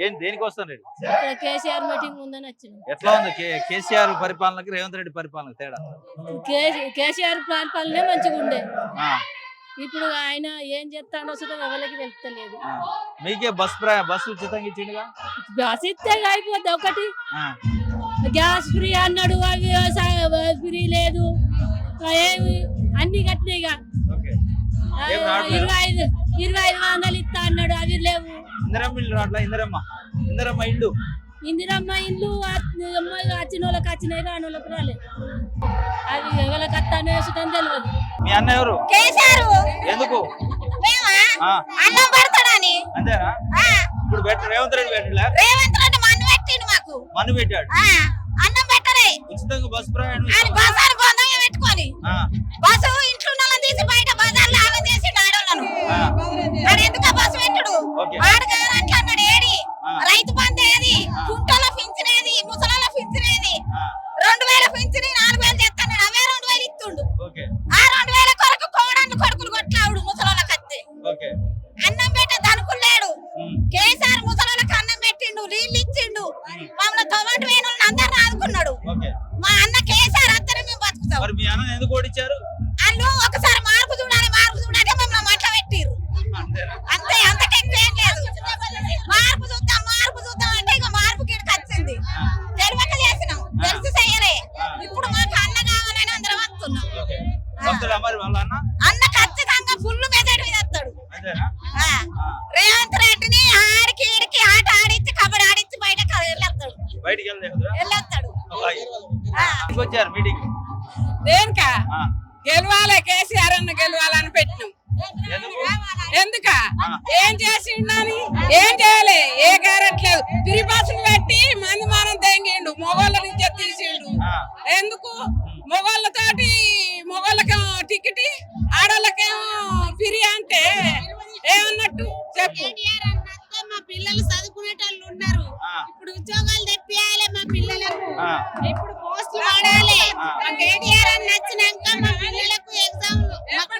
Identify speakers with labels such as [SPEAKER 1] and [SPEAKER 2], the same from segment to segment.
[SPEAKER 1] ఏం దేనికి వస్తాను రెడ్డి?
[SPEAKER 2] ఇక్కడ కేసీఆర్ మీటింగ్ ఉందని వచ్చినాం.
[SPEAKER 1] ఎట్లా ఉంది కేసీఆర్ పరిపాలనకి రేవంత్ రెడ్డి పరిపాలనకి తేడా?
[SPEAKER 2] కేసీఆర్ పరిపాలనే మంచిగా ఉండే.
[SPEAKER 1] ఆ,
[SPEAKER 2] ఇప్పుడు ఆయన ఏం చేస్తాడో అసలు ఎవరికి తెలుస్తలేదు.
[SPEAKER 1] ఆ. మీకే బస్సు ఉచితంగా ఇచ్చిండుగా.
[SPEAKER 2] బస్ ఇస్తే అయిపోద్ది ఒకటి.
[SPEAKER 1] ఆ,
[SPEAKER 2] గ్యాస్ ఫ్రీ అన్నాడు, అవి ఫ్రీ లేదు, ఏమి అన్ని కట్టినాయిగా.
[SPEAKER 1] ఓకే. ఏం రావట్లేదా?
[SPEAKER 2] 25 ఇస్తా అన్నాడు, అవి లేవు.
[SPEAKER 1] ఇందిరమ్మ ఇల్లు రావట్లా? ఇందిరమ్మ ఇల్లు
[SPEAKER 2] ఇందిరమ్మ ఇల్లు వచ్చిన వాళ్ళకి వచ్చినాయి, రాని వాళ్ళకి రాలేదు. అవి ఎవరికి వస్తానో వేసుకొని తెలియదు.
[SPEAKER 1] మీ అన్న ఎవరు?
[SPEAKER 3] కేసీఆర్
[SPEAKER 1] ఎందుకు? ఆ,
[SPEAKER 3] అన్నం పెడతాడని.
[SPEAKER 1] అంతేనా? ఇప్పుడు రేవంత్ రెడ్డి పెట్టలే?
[SPEAKER 3] రేవంత్ రెడ్డి మన్ను పెట్టిండు మాకు.
[SPEAKER 1] మన్ను పెట్టాడు.
[SPEAKER 3] అన్నం పెట్టలే.
[SPEAKER 1] ఉచితంగా బస్సు ప్రయాణం
[SPEAKER 3] ఆయన బజార్ బొందంగా పెట్టుకొని బస్సు ఇంట్లో ఉన్న తీసి బయట బజార్లో ఆగం చేసి ఆడోళ్ళను. ఆడు ఎందుకు బస్సు పెట్టుడు? వాడు కాదంటే అన్నాడు. ఏడి రైతు బంధు ఏది? కుంటలో పింఛనేది? ముసలాల పింఛనేది? 2000 పింఛని 4000 చేస్తాడు. అవే 2000 ఇస్తుండు. ఆ 2000 కొరకు కోడళ్ళు కొడుకులు కొట్లాడు ముసలాళ్ళకి వస్తే. అన్నం పెట్టే దనుకులు లేడు. కేసీఆర్ ముసలాళ్ళకి అన్నం పెట్టిండు, నీళ్ళు ఇచ్చిండు, మమ్మల్ని టొమాటో వేణులను అందరిని ఆదుకున్నాడు. మా అన్న కేసీఆర్ అత్తనే మేము బతుకుతాం. వాళ్ళు ఒకసారి మార్పు చూడాలి మమ్మల్ని మట్ల పెట్టిర్రు. అంతే, అంతకెక్కువ ఏం లేదు. మార్పు చూద్దాం అంటే ఇక మార్పు గిడికి వచ్చింది. తెలివక చేసినాం, తెలిసి చెయ్యలే. ఇప్పుడు మాకు అన్న కావాలని అందరం వస్తున్నాం. అన్న ఖచ్చితంగా ఫుల్ మెజార్టీ మీద వస్తాడు. రేవంత్ రెడ్డిని ఆడికి ఈడికి ఆట ఆడించి కబడ్డీ ఆడించి బయటకు వెళ్ళొస్తాడు.
[SPEAKER 4] దేనికా గెలవాలి? కేసీఆర్ అన్న గెలవాలని పెట్టినాం. ఎందుక ఏం చేసిండని? ఏం చేయాలి? ఏ గ్యారెట్లేదు. ఫ్రీ బస్సులు పెట్టి మంది మానం తెంగిండు, మొగోళ్ళ నుంచి తీసిండు. ఎందుకు? మొగోళ్ళకేమో టికెట్, ఆడోళ్ళకేమో ఫ్రీ అంటే ఏమన్నట్టు చెప్పు.
[SPEAKER 3] మా పిల్లలు చదువుకునేటోళ్ళు ఉన్నారు. ఇప్పుడు ఉద్యోగాలు తెప్పియాలి మా పిల్లలకు. ఇప్పుడు పోస్టులు వాడాలి. మా కేటీఆర్ అని నచ్చినాక మా పిల్లలకు ఎగ్జామ్లు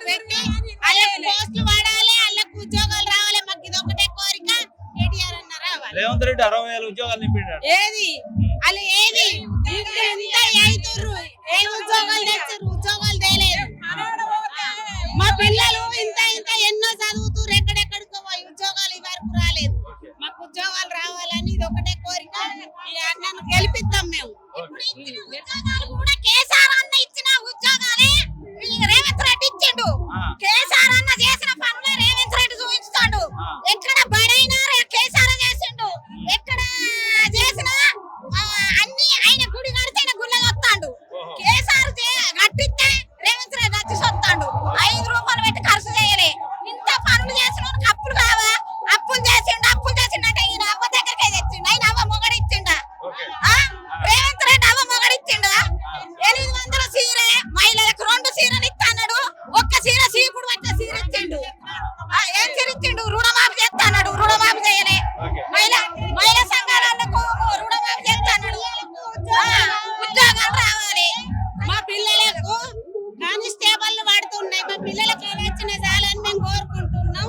[SPEAKER 3] పెట్టి వాళ్ళకు పోస్టులు వాడాలి, వాళ్ళకు ఉద్యోగాలు రావాలి. మాకు ఇది ఒకటే కోరిక. కేటీఆర్ అన్న రావాలి.
[SPEAKER 1] రేవంత్ రెడ్డి 60,000 ఉద్యోగాలు నింపాడు.
[SPEAKER 3] ఏది వాళ్ళు ఏది ఇంత అవుతుర్రు, ఏ ఉద్యోగాలు తెచ్చారు? ఉద్యోగాలు తేలేదు. మా పిల్లలు ఇంత ఎన్నో చదువుతురు, ఎక్కడెక్కడికో పోయి ఉద్యోగాలు వరకు రాలేదు. మాకు ఉద్యోగాలు రావాలని ఇది ఒకటే కోరిక. ఈ అన్నను గెలిపిద్దాం మేము. ఉద్యోగాలు కూడా కేసీఆర్ అన్న ఇచ్చిన ఉద్యోగాలే రేవంత్ రెడ్డి ఇచ్చిండు. కేసీఆర్ అన్న చేసిన పనులే రేవంత్ రెడ్డి చూపిస్తాడు. ఎక్కడ బడైనా కేసీఆర్ చేసిండు. ఎక్కడ చేసినా అన్ని ఆయన గుడి కడితే ఆయన గుళ్ళకి వస్తాడు. కేసీఆర్ కట్టిస్తే రేవంత్ రెడ్డి వచ్చి వస్తాడు. 5 రూపాయలు పెట్టి ఖర్చు చేయలే. ఇంత పనులు చేసిన అప్పులు కావా? అప్పులు చేసిండు అంటే ఈయన అవ్వ దగ్గరకే తెచ్చిండు. ఆయన అవ్వ మొగడు ఇచ్చిండా? రేవంత్ రెడ్డి అవ్వ మొగడు ఇచ్చిండా? 800 సీరే మహిళలకు 2 సీరలు ఇస్తాడు. ఒక్క సీర సీకుడు పట్టిన సీర ఇచ్చిండు. ఏం సీర ఇచ్చిండు? రుణమాఫీ చేస్తాడు. రుణమాఫీ చేయలే. మహిళా సంఘాలకు రుణమాఫీ చేస్తాడు. ఉద్యోగాలు రావాలి. మా పిల్లలకు కానిస్టేబుల్ పడుతున్నాయి. మా పిల్లలకు వచ్చిన చాలని మేము కోరుకుంటున్నాం.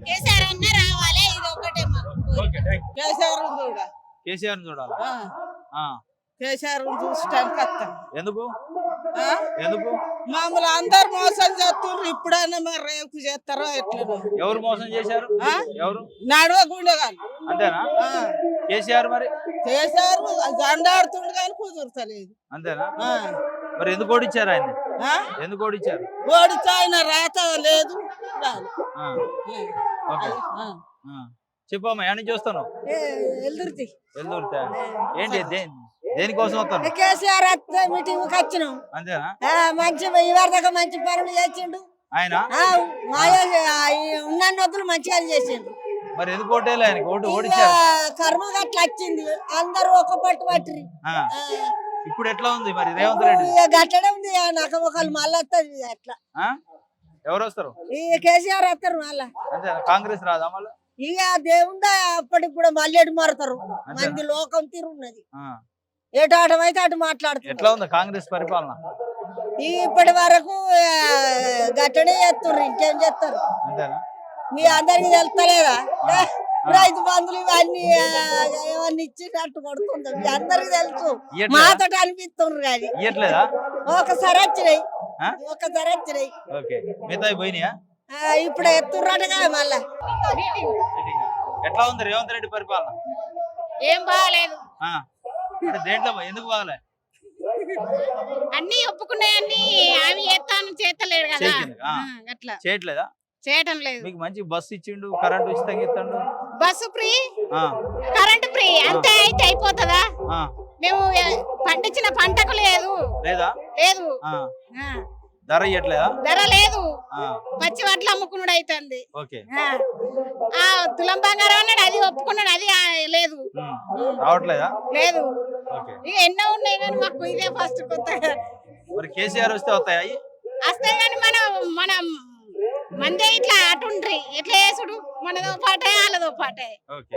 [SPEAKER 3] కేసీఆర్ అన్న రావాలి. ఇది ఒకటే మాకు.
[SPEAKER 1] కేసీఆర్ చూడాలి.
[SPEAKER 4] కేసీఆర్ చూసి టైంకి వస్తాం.
[SPEAKER 1] ఎందుకు?
[SPEAKER 4] మామూలు అందరు మోసం చేస్తున్నారు. ఇప్పుడైనా మరి రేపు చేస్తారో ఎట్లా?
[SPEAKER 1] ఎవరు మోసం చేశారు? ఎవరు?
[SPEAKER 4] నడువ గుండెగాని.
[SPEAKER 1] అంతేనా? కేసీఆర్ మరి
[SPEAKER 4] కేసీఆర్ దండాడుతుండు కానీ కుదురుతలేదు.
[SPEAKER 1] అంతేనా? మరి ఎందుకు ఓడిచ్చారు ఆయన? ఎందుకు ఓడిచ్చారు?
[SPEAKER 4] ఓడితే ఆయన రాత లేదు.
[SPEAKER 1] చెప్పమ్మా, ఎన్ని చూస్తాను?
[SPEAKER 4] ఎల్దుర్తి.
[SPEAKER 1] ఏంటి దేనికోసం వస్తాను?
[SPEAKER 4] కేసీఆర్ మీటింగ్ వచ్చినాం.
[SPEAKER 1] అంతేనా?
[SPEAKER 4] మంచి ఇవరిదాకా మంచి పనులు చేసిండు
[SPEAKER 1] ఆయన.
[SPEAKER 4] ఉన్న నొద్దులు మంచిగా చేసిండు.
[SPEAKER 1] మరి ఎందుకు ఓటేయాలి ఆయనకి? ఓడిచ్చారు.
[SPEAKER 4] కర్మ గట్ల వచ్చింది. అందరూ ఒక పట్టు పట్టిరి.
[SPEAKER 1] ఇప్పుడు ఎట్లా ఉంది మరి రేవంత్ రెడ్డి?
[SPEAKER 4] గట్లనే ఉంది. నాకు ఒకళ్ళు మళ్ళీ వస్తుంది. అట్లా
[SPEAKER 1] ఎవరు వస్తారు?
[SPEAKER 4] కేసీఆర్ వస్తారు మళ్ళా.
[SPEAKER 1] అంతే. కాంగ్రెస్ రాదా మళ్ళీ?
[SPEAKER 4] ఇక దేవుందా అప్పటికి కూడా మళ్ళీ ఎటు మారుతారు. మంది లోకం తీరున్నది. ఎటు ఆటమైతే అటు మాట్లాడుతుంది.
[SPEAKER 1] ఎట్లా ఉంది కాంగ్రెస్ పరిపాలన?
[SPEAKER 4] ఇప్పటి వరకు గట్టనే చేస్తారు. ఇంకేం చేస్తారు?
[SPEAKER 1] అంతేనా?
[SPEAKER 4] మీ అందరికి తెలుస్తలేదా?
[SPEAKER 5] రైతు బంధువులు ఇవన్నీ ఏమన్నా ఇచ్చినట్టు కొడుతుంది మీ అందరికి తెలుసు
[SPEAKER 1] ఇయ్యట్లేదా?
[SPEAKER 5] మాతో అనిపిస్తున్నారు కానీ
[SPEAKER 1] ఇయ్యట్లేదా?
[SPEAKER 5] ఒకసారి వచ్చినాయి
[SPEAKER 1] ఆ?
[SPEAKER 5] ఒకసారి వచ్చినాయి
[SPEAKER 1] ఓకే మిగతా పోయినాయా?
[SPEAKER 5] ఇప్పుడు ఎత్తుర్రటగా మళ్ళా
[SPEAKER 1] మీటింగ్. ఎట్లా ఉంది రేవంత్ రెడ్డి పరిపాలన?
[SPEAKER 3] ఏం బాగాలేదు
[SPEAKER 1] ఆ. అంటే దేంట్లో ఎందుకు బాగలే?
[SPEAKER 3] అన్ని ఒప్పుకున్నాయన్ని ఆమె చేస్తాను చేతలేడు కదా
[SPEAKER 1] చేసింది. ఆ.
[SPEAKER 3] అట్లా
[SPEAKER 1] చేయట్లేదా?
[SPEAKER 3] చేయటం లేదు.
[SPEAKER 1] మీకు మంచి బస్సు ఇచ్చిండు, కరెంట్ ఉచితంగా ఇస్తాడు.
[SPEAKER 3] బస్సు ఫ్రీ,
[SPEAKER 1] ఆ,
[SPEAKER 3] కరెంట్ ఫ్రీ, అంతే అయితే అయిపోతుందా?
[SPEAKER 1] ఆ.
[SPEAKER 3] మేము పండించిన పంటకు లేదు
[SPEAKER 1] లేదా?
[SPEAKER 3] లేదు
[SPEAKER 1] ఆ.
[SPEAKER 3] ఆ,
[SPEAKER 1] ధర ఇయ్యట్లేదా?
[SPEAKER 3] ధర లేదు,
[SPEAKER 1] ఆ.
[SPEAKER 3] పచ్చి వడ్లు అమ్ముకున్నాడు అవుతుంది.
[SPEAKER 1] ఓకే.
[SPEAKER 3] తులం బంగారం అన్నాడు, అది ఒప్పుకున్నాడు, అది లేదు
[SPEAKER 1] రావట్లేదా?
[SPEAKER 3] లేదు.
[SPEAKER 1] ఓకే.
[SPEAKER 3] ఇక ఎన్నో ఉన్నాయి కానీ మాకు ఇదే ఫస్ట్ కొత్తగా
[SPEAKER 1] మరి కేసీఆర్ వస్తే వస్తాయా?
[SPEAKER 3] వస్తాయి కానీ మనం మందే ఇట్లా అటుండ్రి ఇట్లా వేసుడు మనదో పాటే వాళ్ళదో పాటే.
[SPEAKER 1] ఓకే.